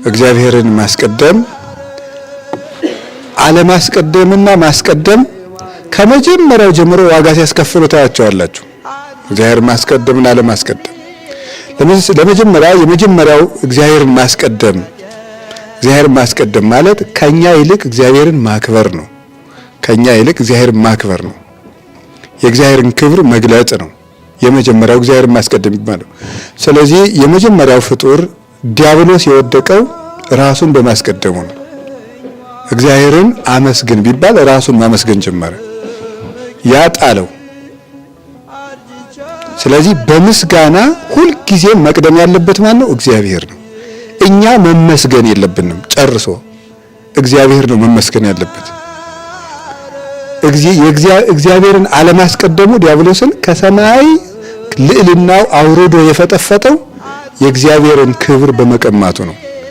እግዚአብሔርን ማስቀደም አለማስቀደምና ማስቀደም ከመጀመሪያው ጀምሮ ዋጋ ሲያስከፍሉ ታያቸዋላችሁ። እግዚአብሔርን ማስቀደምና አለማስቀደም የመጀመሪያው እግዚአብሔርን ማስቀደም ማለት ከኛ ይልቅ እግዚአብሔርን ማክበር ነው። ከኛ ይልቅ እግዚአብሔርን ማክበር ነው። የእግዚአብሔርን ክብር መግለጽ ነው። የመጀመሪያው እግዚአብሔርን ማስቀደም ይባላል። ስለዚህ የመጀመሪያው ፍጡር ዲያብሎስ የወደቀው ራሱን በማስቀደሙ ነው። እግዚአብሔርን አመስግን ቢባል ራሱን ማመስገን ጀመረ፣ ያጣለው። ስለዚህ በምስጋና ሁልጊዜ መቅደም ያለበት ማን ነው? እግዚአብሔር ነው። እኛ መመስገን የለብንም ጨርሶ፣ እግዚአብሔር ነው መመስገን ያለበት። እግዚአብሔርን አለማስቀደሙ ዲያብሎስን ከሰማይ ልዕልናው አውርዶ የፈጠፈጠው የእግዚአብሔርን ክብር በመቀማቱ ነው።